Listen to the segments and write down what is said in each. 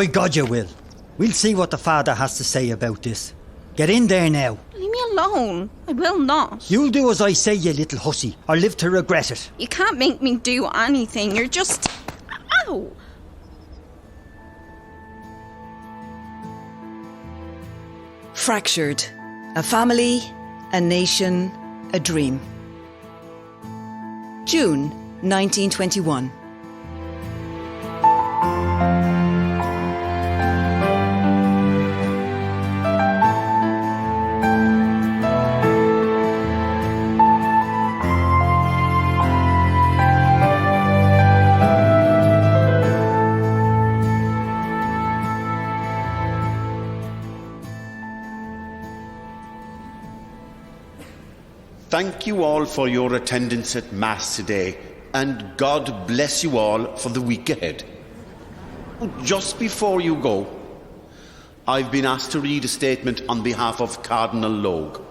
By God you will. We'll see what the father has to say about this. Get in there now. Leave me alone. I will not. You'll do as I say, you little hussy, or live to regret it. You can't make me do anything. You're just... Ow! Fractured. A family, a nation, a dream. June 1921. Thank you all for your attendance at Mass today, and God bless you all for the week ahead. Just before you go, I've been asked to read a statement on behalf of Cardinal Logue.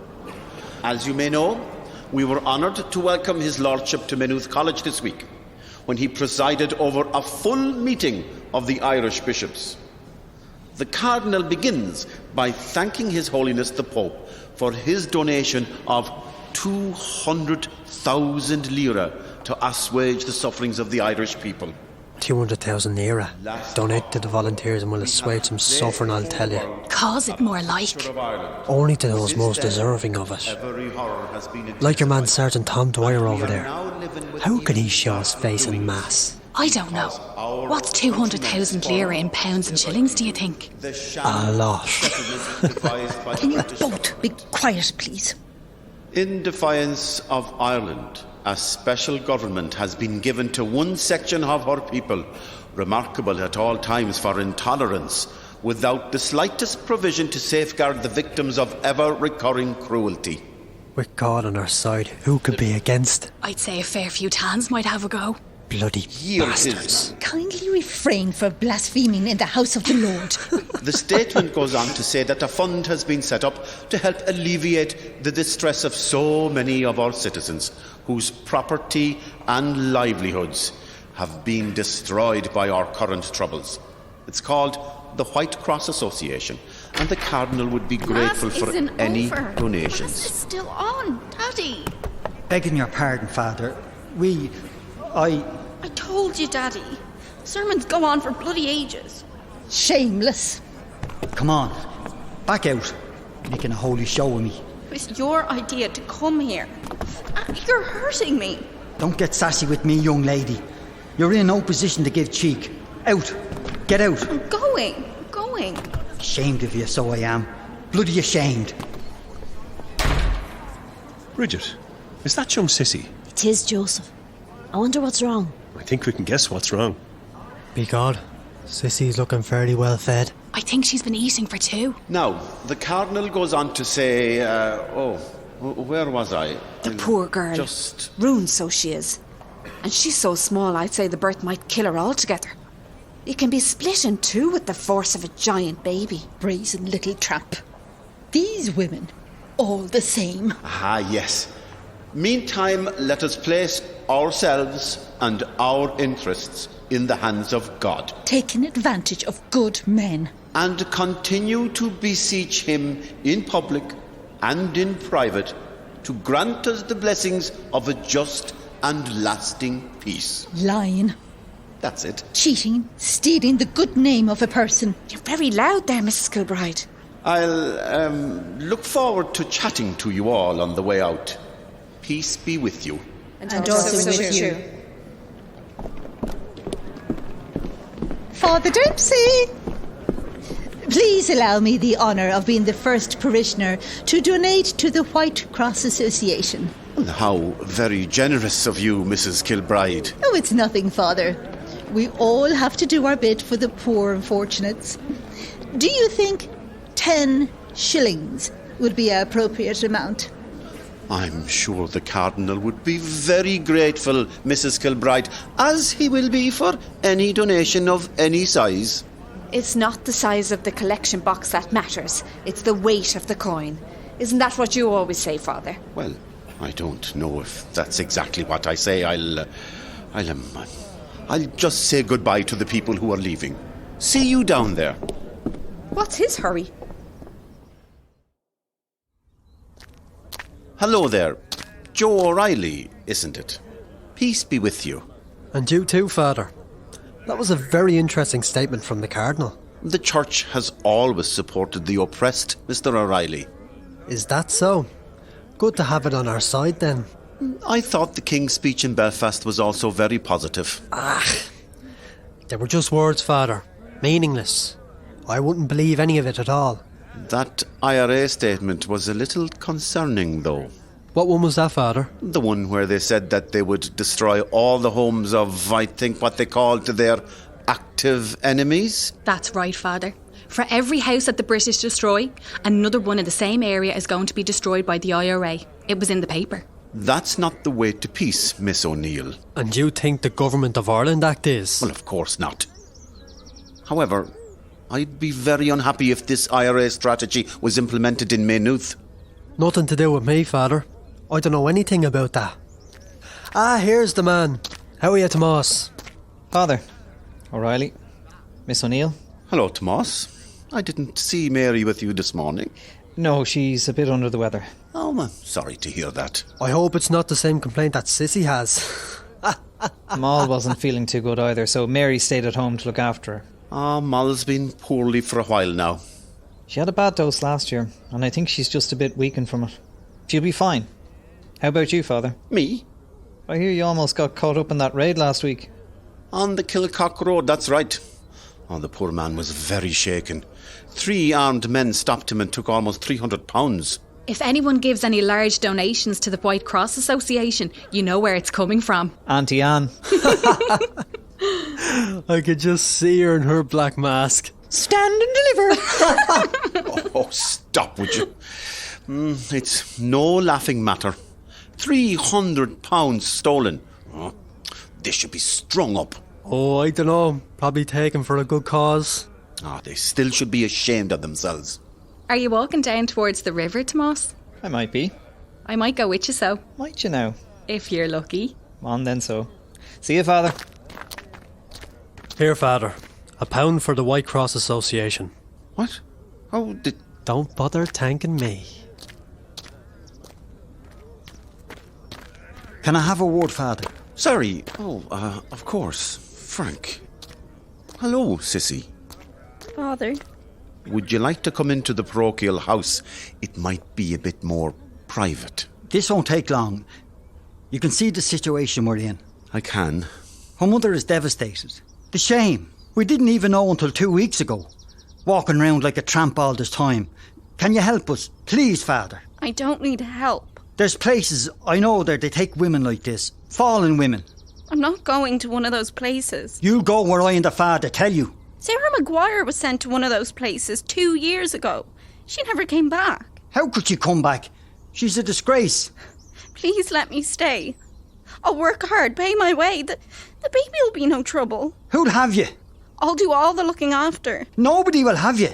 As you may know, we were honoured to welcome His Lordship to Maynooth College this week, when he presided over a full meeting of the Irish bishops. The Cardinal begins by thanking His Holiness the Pope for his donation of 200,000 lira to assuage the sufferings of the Irish people. 200,000 lira. Donate to the volunteers and we'll assuage some suffering, I'll tell you. Cause it more like. Only to those most deserving of it. Like your man Sergeant Tom Dwyer over there. How can he show his face in Mass? I don't know. What's 200,000 lira in pounds and shillings, do you think? A lot. Can you both be quiet, please? In defiance of Ireland, a special government has been given to one section of her people, remarkable at all times for intolerance, without the slightest provision to safeguard the victims of ever-recurring cruelty. With God on our side, who could be against? I'd say a fair few tans might have a go. Bloody bastards. Kindly refrain from blaspheming in the house of the Lord. The statement goes on to say that a fund has been set up to help alleviate the distress of so many of our citizens whose property and livelihoods have been destroyed by our current troubles. It's called the White Cross Association, and the Cardinal would be grateful for any donations. Mass is still on, Daddy. Begging your pardon, Father. I told you, Daddy. Sermons go on for bloody ages. Shameless. Come on. Back out. Making a holy show of me. It was your idea to come here. You're hurting me. Don't get sassy with me, young lady. You're in no position to give cheek. Out. Get out. I'm going. Ashamed of you, so I am. Bloody ashamed. Brigid, is that young Cissy? It is, Joseph. I wonder what's wrong. I think we can guess what's wrong. Be God, Sissy's looking fairly well fed. I think she's been eating for two. Now, the Cardinal goes on to say, where was I? The poor girl. Ruined, so she is. And she's so small, I'd say the birth might kill her altogether. You can be split in two with the force of a giant baby. Brazen little trap. These women, all the same. Ah, yes. Meantime, let us place ourselves and our interests in the hands of God. Taking advantage of good men. And continue to beseech him in public and in private to grant us the blessings of a just and lasting peace. Lying. That's it. Cheating, stealing the good name of a person. You're very loud there, Mrs. Kilbride. I'll look forward to chatting to you all on the way out. Peace be with you. And also with you. Father Dempsey! Please allow me the honour of being the first parishioner to donate to the White Cross Association. How very generous of you, Mrs. Kilbride. Oh, it's nothing, Father. We all have to do our bit for the poor unfortunates. Do you think 10 shillings would be an appropriate amount? I'm sure the Cardinal would be very grateful, Mrs. Kilbride, as he will be for any donation of any size. It's not the size of the collection box that matters. It's the weight of the coin. Isn't that what you always say, Father? Well, I don't know if that's exactly what I say. I'll just say goodbye to the people who are leaving. See you down there. What's his hurry? Hello there. Joe O'Reilly, isn't it? Peace be with you. And you too, Father. That was a very interesting statement from the Cardinal. The Church has always supported the oppressed, Mr. O'Reilly. Is that so? Good to have it on our side then. I thought the King's speech in Belfast was also very positive. They were just words, Father. Meaningless. I wouldn't believe any of it at all. That IRA statement was a little concerning, though. What one was that, Father? The one where they said that they would destroy all the homes of, I think, what they called their active enemies. That's right, Father. For every house that the British destroy, another one in the same area is going to be destroyed by the IRA. It was in the paper. That's not the way to peace, Miss O'Neill. And you think the Government of Ireland Act is? Well, of course not. However, I'd be very unhappy if this IRA strategy was implemented in Maynooth. Nothing to do with me, Father. I don't know anything about that. Here's the man. How are you, Tomas? Father. O'Reilly. Miss O'Neill. Hello, Tomas. I didn't see Mary with you this morning. No, she's a bit under the weather. Oh, I'm sorry to hear that. I hope it's not the same complaint that Cissy has. Moll wasn't feeling too good either, so Mary stayed at home to look after her. Moll's been poorly for a while now. She had a bad dose last year, and I think she's just a bit weakened from it. She'll be fine. How about you, Father? Me? I hear you almost got caught up in that raid last week. On the Kilcock Road, that's right. Oh, the poor man was very shaken. 3 armed men stopped him and took almost £300. If anyone gives any large donations to the White Cross Association, you know where it's coming from. Auntie Anne. I could just see her in her black mask. Stand and deliver. Oh, stop, would you? It's no laughing matter. £300 stolen. Oh, they should be strung up. Oh, I don't know. Probably taken for a good cause. They still should be ashamed of themselves. Are you walking down towards the river, Tomas? I might be. I might go with you, so. Might you now? If you're lucky. On then so. See you, Father. Here, Father. £1 for the White Cross Association. What? How did... Don't bother thanking me. Can I have a word, Father? Sorry. Of course. Frank. Hello, Cissy. Father. Would you like to come into the parochial house? It might be a bit more private. This won't take long. You can see the situation we're in. I can. Her mother is devastated. The shame. We didn't even know until 2 weeks ago. Walking around like a tramp all this time. Can you help us? Please, Father. I don't need help. There's places, I know, that they take women like this. Fallen women. I'm not going to one of those places. You'll go where I and the Father tell you. Sarah Maguire was sent to one of those places 2 years ago. She never came back. How could she come back? She's a disgrace. Please let me stay. I'll work hard, pay my way. The baby will be no trouble. Who'll have you? I'll do all the looking after. Nobody will have you.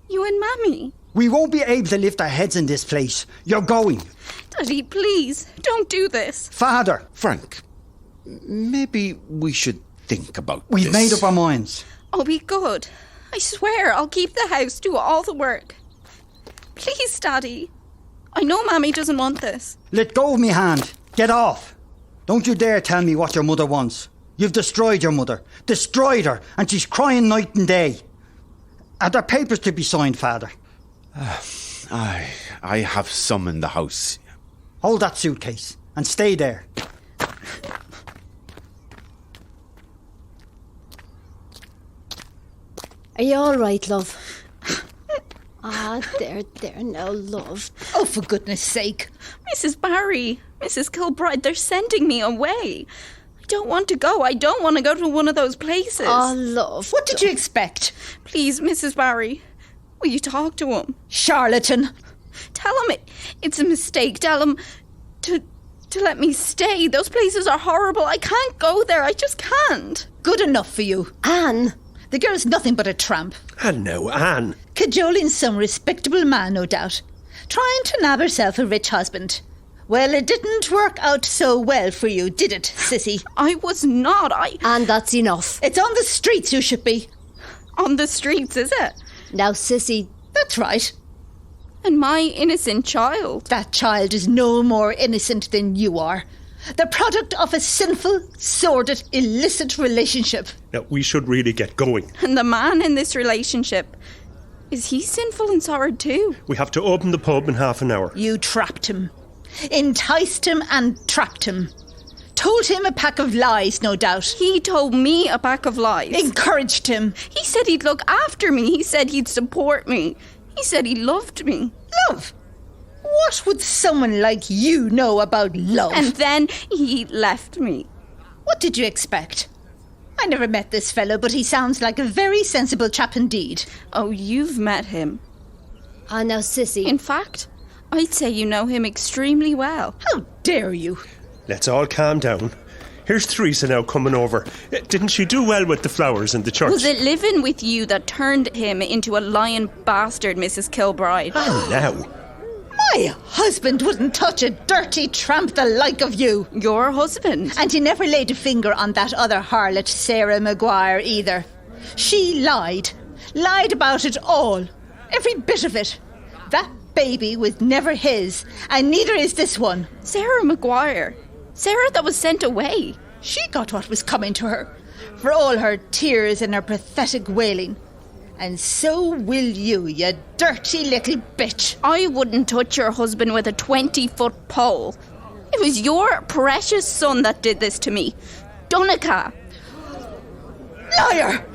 You and Mammy. We won't be able to lift our heads in this place. You're going. Daddy, please, don't do this. Father. Frank, maybe we should think about We've this. made up our minds. I'll be good. I swear I'll keep the house, do all the work. Please, Daddy. I know Mammy doesn't want this. Let go of me hand. Get off. Don't you dare tell me what your mother wants. You've destroyed your mother. Destroyed her. And she's crying night and day. Are there papers to be signed, Father? I have some in the house. Hold that suitcase and stay there. Are you all right, love? There now, love. Oh, for goodness sake. Mrs. Barry, Mrs. Kilbride, they're sending me away. I don't want to go. I don't want to go to one of those places. Oh, love. What did you expect? Please, Mrs. Barry, will you talk to him? Charlatan. Tell him it's a mistake. Tell him to let me stay. Those places are horrible. I can't go there. I just can't. Good enough for you. Anne. The girl's nothing but a tramp. And no, Anne. Cajoling some respectable man, no doubt. Trying to nab herself a rich husband. Well, it didn't work out so well for you, did it, Cissy? I was not. And that's enough. It's on the streets you should be. On the streets, is it? Now, Cissy. That's right. And my innocent child. That child is no more innocent than you are. The product of a sinful, sordid, illicit relationship. Now, we should really get going. And the man in this relationship, is he sinful and sordid too? We have to open the pub in half an hour. You trapped him. Enticed him and trapped him. Told him a pack of lies, no doubt. He told me a pack of lies. Encouraged him. He said he'd look after me. He said he'd support me. He said he loved me. Love? What would someone like you know about love? And then he left me. What did you expect? I never met this fellow, but he sounds like a very sensible chap indeed. Oh, you've met him. Ah, now, Cissy. In fact, I'd say you know him extremely well. How dare you? Let's all calm down. Here's Teresa now coming over. Didn't she do well with the flowers in the church? Was it living with you that turned him into a lying bastard, Mrs. Kilbride? Oh, now. My husband wouldn't touch a dirty tramp the like of you. Your husband? And he never laid a finger on that other harlot, Sarah Maguire, either. She lied. Lied about it all. Every bit of it. That baby was never his, and neither is this one. Sarah Maguire? Sarah that was sent away? She got what was coming to her, for all her tears and her pathetic wailing. And so will you, you dirty little bitch. I wouldn't touch your husband with a 20-foot pole. It was your precious son that did this to me. Donica. Liar!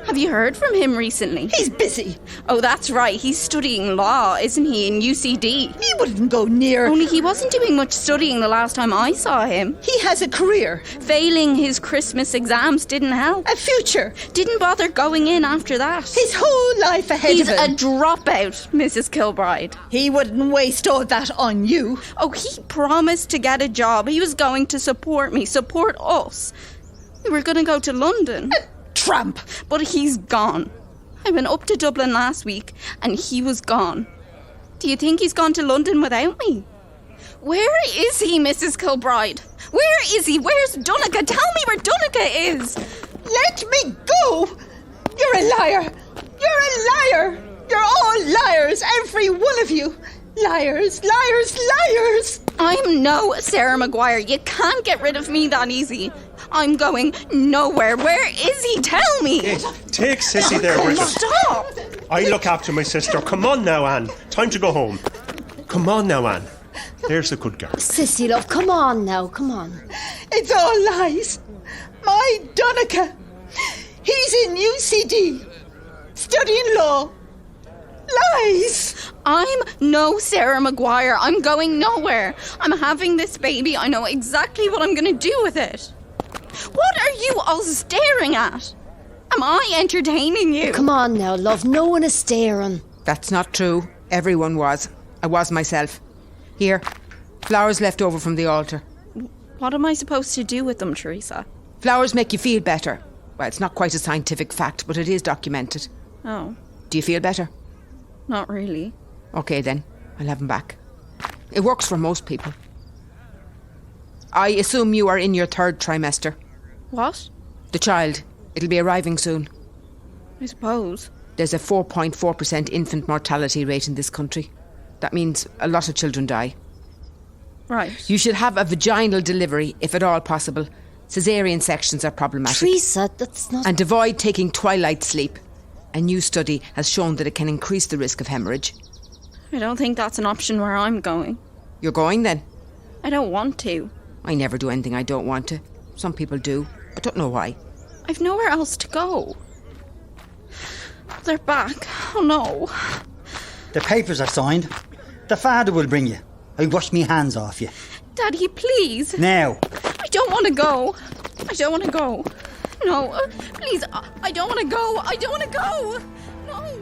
Have you heard from him recently? He's busy. Oh, that's right. He's studying law, isn't he, in UCD? He wouldn't go near. Only he wasn't doing much studying the last time I saw him. He has a career. Failing his Christmas exams didn't help. A future. Didn't bother going in after that. His whole life ahead He's of him. a dropout, Mrs. Kilbride. He wouldn't waste all that on you. Oh, he promised to get a job. He was going to support me, support us. We were going to go to London. Tramp. But he's gone. I went up to Dublin last week and he was gone. Do you think he's gone to London without me? Where is he, Mrs. Kilbride? Where is he? Where's Donica? Tell me where Donica is. Let me go. You're a liar. You're a liar. You're all liars, every one of you. Liars, liars, liars. I'm no Sarah Maguire. You can't get rid of me that easy. I'm going nowhere. Where is he? Tell me. Hey, take Cissy there, Brigid. Stop. I look after my sister. Come on now, Anne. Time to go home. Come on now, Anne. There's a good girl. Sissy, love, come on now, come on. It's all lies. My Donica. He's in UCD, studying law. Lies. I'm no Sarah Maguire. I'm going nowhere. I'm having this baby. I know exactly what I'm going to do with it. What are you all staring at? Am I entertaining you? Come on now, love, no one is staring. That's not true. Everyone was. I was myself. Here, flowers left over from the altar. What am I supposed to do with them, Teresa? Flowers make you feel better. Well, it's not quite a scientific fact, but it is documented. Oh, Do you feel better? not really. Okay then, I'll have them back. It works for most people. I assume you are in your third trimester. What? The child. It'll be arriving soon. I suppose. There's a 4.4% infant mortality rate in this country. That means a lot of children die. Right. You should have a vaginal delivery, if at all possible. Caesarean sections are problematic. Teresa, that's not... And avoid taking twilight sleep. A new study has shown that it can increase the risk of hemorrhage. I don't think that's an option where I'm going. You're going then? I don't want to. I never do anything I don't want to. Some people do. I don't know why. I've nowhere else to go. They're back. Oh no. The papers are signed. The father will bring you. I wash me hands off you. Daddy, please. Now. I don't want to go. I don't want to go. No, please. I don't want to go. I don't want to go. No.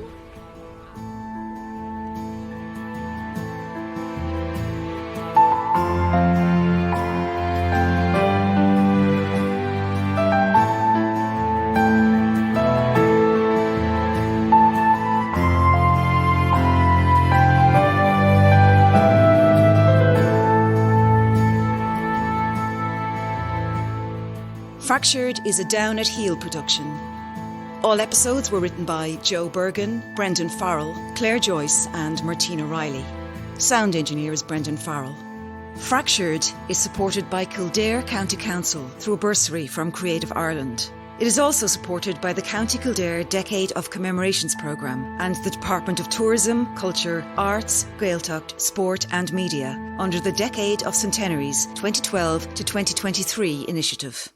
Fractured is a Down at Heel production. All episodes were written by Joe Bergen, Brendan Farrell, Claire Joyce and Martina Riley. Sound engineer is Brendan Farrell. Fractured is supported by Kildare County Council through a bursary from Creative Ireland. It is also supported by the County Kildare Decade of Commemorations programme and the Department of Tourism, Culture, Arts, Gaeltacht, Sport and Media under the Decade of Centenaries 2012 to 2023 initiative.